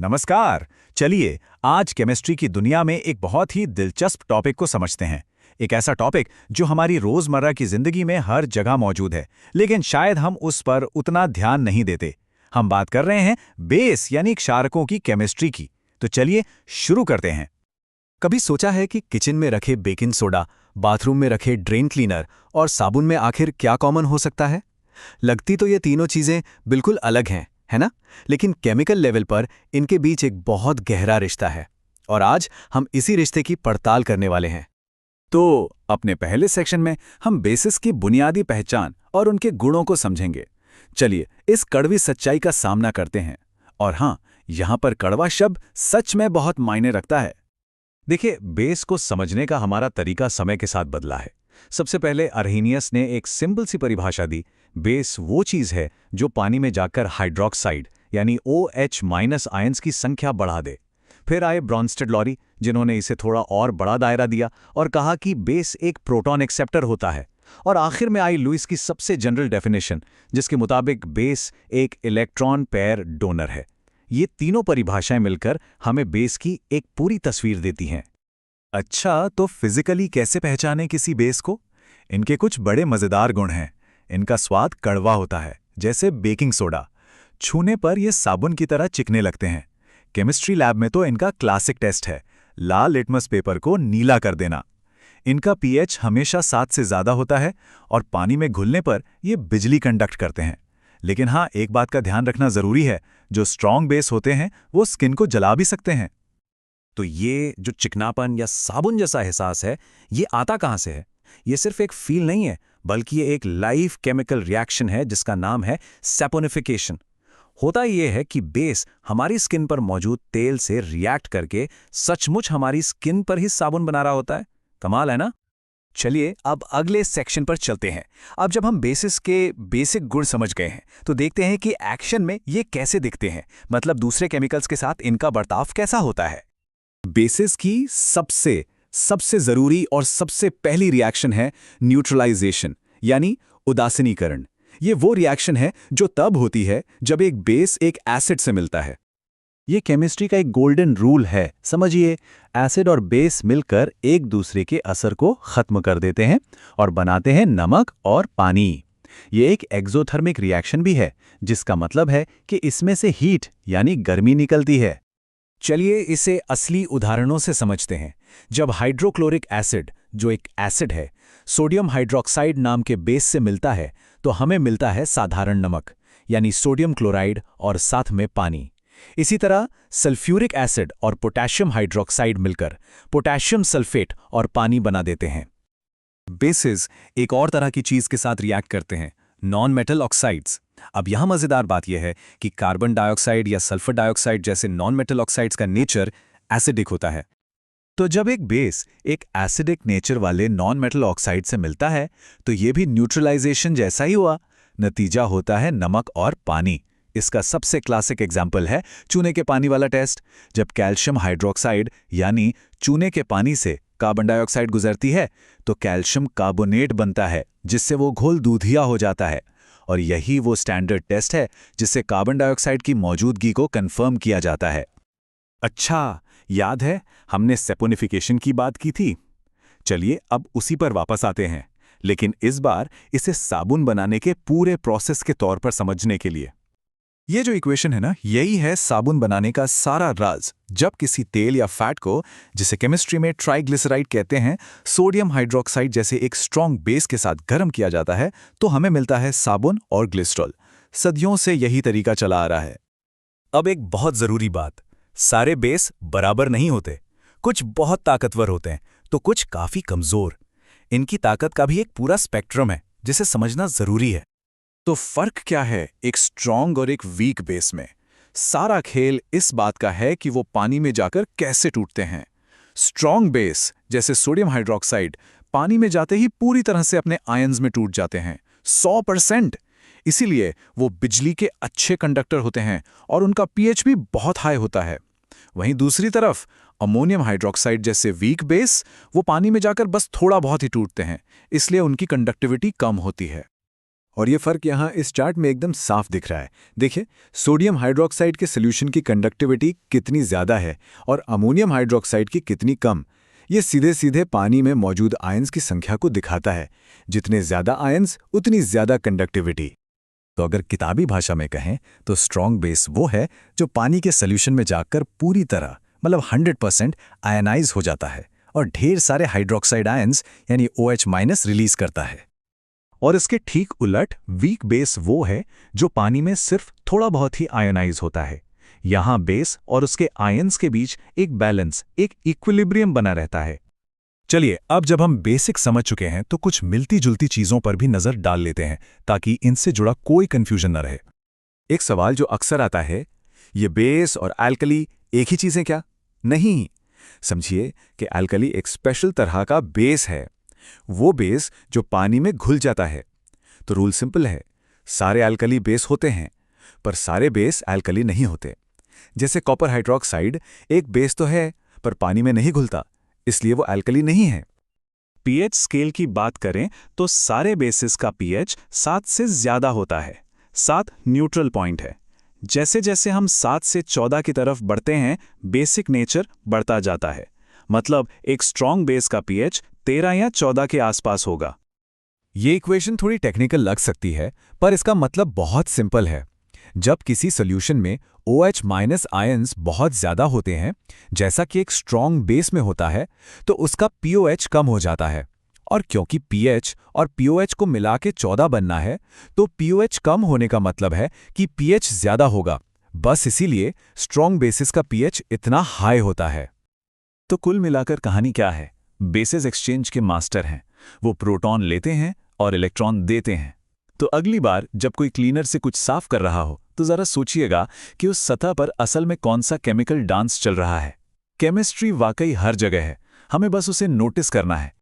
नमस्कार। चलिए आज केमिस्ट्री की दुनिया में एक बहुत ही दिलचस्प टॉपिक को समझते हैं। एक ऐसा टॉपिक जो हमारी रोजमर्रा की जिंदगी में हर जगह मौजूद है, लेकिन शायद हम उस पर उतना ध्यान नहीं देते। हम बात कर रहे हैं बेस यानी क्षारकों की केमिस्ट्री की। तो चलिए शुरू करते हैं। कभी सोचा है कि किचन में रखे बेकिंग सोडा, बाथरूम में रखे ड्रेन क्लीनर और साबुन में आखिर क्या कॉमन हो सकता है? लगती तो ये तीनों चीजें बिल्कुल अलग हैं, है ना? लेकिन केमिकल लेवल पर इनके बीच एक बहुत गहरा रिश्ता है और आज हम इसी रिश्ते की पड़ताल करने वाले हैं। तो अपने पहले सेक्शन में हम बेसिस की बुनियादी पहचान और उनके गुणों को समझेंगे। चलिए इस कड़वी सच्चाई का सामना करते हैं। और हाँ, यहाँ पर कड़वा शब्द सच में बहुत मायने रखता है। देखिए, बेस को समझने का हमारा तरीका समय के साथ बदला है। सबसे पहले अर्हीनियस ने एक सिंपल सी परिभाषा दी। बेस वो चीज़ है जो पानी में जाकर हाइड्रोक्साइड यानी OH- आयंस की संख्या बढ़ा दे। फिर आए ब्रॉन्स्टेड-लॉरी, जिन्होंने इसे थोड़ा और बड़ा दायरा दिया और कहा कि बेस एक प्रोटॉन एक्सेप्टर होता है। और आखिर में आई लुईस की सबसे जनरल डेफिनेशन, जिसके मुताबिक बेस एक इलेक्ट्रॉन पेयर डोनर है। ये तीनों परिभाषाएं मिलकर हमें बेस की एक पूरी तस्वीर देती हैं। अच्छा, तो फिजिकली कैसे पहचानें किसी बेस को? इनके कुछ बड़े मजेदार गुण हैं। इनका स्वाद कड़वा होता है, जैसे बेकिंग सोडा। छूने पर ये साबुन की तरह चिकने लगते हैं। केमिस्ट्री लैब में तो इनका क्लासिक टेस्ट है, लाल लिटमस पेपर को नीला कर देना। इनका pH हमेशा 7 से ज़्यादा होता है और पानी में घुलने पर ये बिजली कंडक्ट करते हैं। लेकिन हाँ, एक बात का ध्यान रखना ज़रूरी है, जो स्ट्रॉन्ग बेस होते हैं वो स्किन को जला भी सकते हैं। तो ये जो चिकनापन या साबुन जैसा एहसास है, ये आता कहाँ से है? ये सिर्फ एक फील नहीं है, बल्कि ये एक लाइव केमिकल रिएक्शन है जिसका नाम है सैपोनिफिकेशन। होता ये है कि बेस हमारी स्किन पर मौजूद तेल से रिएक्ट करके सचमुच हमारी स्किन पर ही साबुन बना रहा होता है। कमाल है ना? चलिए अब अगले सेक्शन पर चलते हैं। अब जब हम बेसिस के बेसिक गुण समझ गए हैं, तो देखते हैं कि एक्शन में ये कैसे दिखते हैं, मतलब दूसरे केमिकल्स के साथ इनका बर्ताव कैसा होता है। बेसिस की सबसे जरूरी और सबसे पहली रिएक्शन है न्यूट्रलाइजेशन यानी उदासीनीकरण। ये वो रिएक्शन है जो तब होती है जब एक बेस एक एसिड से मिलता है। ये केमिस्ट्री का एक गोल्डन रूल है। समझिए, एसिड और बेस मिलकर एक दूसरे के असर को खत्म कर देते हैं और बनाते हैं नमक और पानी। ये एक एक्सोथर्मिक रिएक्शन भी है, जिसका मतलब है कि इसमें से हीट यानी गर्मी निकलती है। चलिए इसे असली उदाहरणों से समझते हैं। जब हाइड्रोक्लोरिक एसिड, जो एक एसिड है, सोडियम हाइड्रोक्साइड नाम के बेस से मिलता है, तो हमें मिलता है साधारण नमक यानी सोडियम क्लोराइड और साथ में पानी। इसी तरह सल्फ्यूरिक एसिड और पोटेशियम हाइड्रोक्साइड मिलकर पोटेशियम सल्फेट और पानी बना देते हैं। बेसिस एक और तरह की चीज के साथ रिएक्ट करते हैं, नॉन मेटल ऑक्साइड्स। अब यहां मजेदार बात यह है कि कार्बन डाइऑक्साइड या सल्फर डाइऑक्साइड जैसे नॉन मेटल ऑक्साइड्स का नेचर एसिडिक होता है। तो जब एक बेस एक एसिडिक नेचर वाले नॉन मेटल ऑक्साइड से मिलता है, तो ये भी न्यूट्रलाइजेशन जैसा ही हुआ। नतीजा होता है नमक और पानी। इसका सबसे क्लासिक एग्जाम्पल है चूने के पानी वाला टेस्ट। जब कैल्शियम हाइड्रोक्साइड यानी चूने के पानी से कार्बन डाइऑक्साइड गुजरती है, तो कैल्शियम कार्बोनेट बनता है, जिससे वो घोल दूधिया हो जाता है। और यही वो स्टैंडर्ड टेस्ट है जिससे कार्बन डाइऑक्साइड की मौजूदगी को कंफर्म किया जाता है। अच्छा, याद है हमने सैपोनिफिकेशन की बात की थी? चलिए अब उसी पर वापस आते हैं, लेकिन इस बार इसे साबुन बनाने के पूरे प्रोसेस के तौर पर समझने के लिए। ये जो इक्वेशन है ना, यही है साबुन बनाने का सारा राज। जब किसी तेल या फैट को, जिसे केमिस्ट्री में ट्राइग्लिसराइड कहते हैं, सोडियम हाइड्रोक्साइड जैसे एक स्ट्रॉन्ग बेस के साथ गर्म किया जाता है, तो हमें मिलता है साबुन और ग्लिसरॉल। सदियों से यही तरीका चला आ रहा है। अब एक बहुत जरूरी बात, सारे बेस बराबर नहीं होते। कुछ बहुत ताकतवर होते हैं तो कुछ काफी कमजोर। इनकी ताकत का भी एक पूरा स्पेक्ट्रम है, जिसे समझना जरूरी है। तो फर्क क्या है एक स्ट्रॉन्ग और एक वीक बेस में? सारा खेल इस बात का है कि वो पानी में जाकर कैसे टूटते हैं। स्ट्रॉन्ग बेस जैसे सोडियम हाइड्रोक्साइड पानी में जाते ही पूरी तरह से अपने आयंस में टूट जाते हैं, 100%। इसीलिए वो बिजली के अच्छे कंडक्टर होते हैं और उनका pH भी बहुत हाई होता है। वहीं दूसरी तरफ अमोनियम हाइड्रोक्साइड जैसे वीक बेस, वो पानी में जाकर बस थोड़ा बहुत ही टूटते हैं, इसलिए उनकी कंडक्टिविटी कम होती है। और ये फर्क यहाँ इस चार्ट में एकदम साफ दिख रहा है। देखिए, सोडियम हाइड्रोक्साइड के सॉल्यूशन की कंडक्टिविटी कितनी ज़्यादा है और अमोनियम हाइड्रोक्साइड की कितनी कम। ये सीधे सीधे पानी में मौजूद आयंस की संख्या को दिखाता है। जितने ज़्यादा आयंस उतनी ज़्यादा कंडक्टिविटी। तो अगर किताबी भाषा में कहें तो स्ट्रॉन्ग बेस वो है जो पानी के सॉल्यूशन में जाकर पूरी तरह 100% आयनाइज हो जाता है और ढेर सारे हाइड्रोक्साइड आयंस यानी OH- रिलीज करता है। और इसके ठीक उलट वीक बेस वो है जो पानी में सिर्फ थोड़ा बहुत ही आयनाइज होता है। यहाँ बेस और उसके आयंस के बीच एक बैलेंस, एक इक्विलिब्रियम बना रहता है। चलिए, अब जब हम बेसिक समझ चुके हैं तो कुछ मिलती जुलती चीजों पर भी नजर डाल लेते हैं ताकि इनसे जुड़ा कोई कंफ्यूजन न रहे। एक सवाल जो अक्सर आता है, ये बेस और एल्कली एक ही चीज़ें क्या? नहीं। समझिए कि एल्कली एक स्पेशल तरह का बेस है, वो बेस जो पानी में घुल जाता है। तो रूल सिंपल है, सारे एल्कली बेस होते हैं, पर सारे बेस एल्कली नहीं होते। जैसे कॉपर हाइड्रोक्साइड एक बेस तो है, पर पानी में नहीं घुलता, इसलिए वो एल्कली नहीं है। पीएच स्केल की बात करें तो सारे बेसिस का पीएच 7 से ज्यादा होता है। 7 न्यूट्रल पॉइंट है। जैसे जैसे हम 7 से 14 की तरफ बढ़ते हैं, बेसिक नेचर बढ़ता जाता है। मतलब एक स्ट्रॉन्ग बेस का पीएच 13 या 14 के आसपास होगा। ये इक्वेशन थोड़ी टेक्निकल लग सकती है, पर इसका मतलब बहुत सिंपल है। जब किसी सॉल्यूशन में OH- आयंस बहुत ज्यादा होते हैं, जैसा कि एक स्ट्रॉन्ग बेस में होता है, तो उसका pOH कम हो जाता है। और क्योंकि pH और pOH को मिला के 14 बनना है, तो pOH कम होने का मतलब है कि pH ज्यादा होगा। बस इसीलिए स्ट्रॉन्ग बेसिस का pH इतना हाई होता है। तो कुल मिलाकर कहानी क्या है? बेसिस एक्सचेंज के मास्टर हैं। वो प्रोटॉन लेते हैं और इलेक्ट्रॉन देते हैं। तो अगली बार जब कोई क्लीनर से कुछ साफ कर रहा हो तो जरा सोचिएगा कि उस सतह पर असल में कौन सा केमिकल डांस चल रहा है। केमिस्ट्री वाकई हर जगह है, हमें बस उसे नोटिस करना है।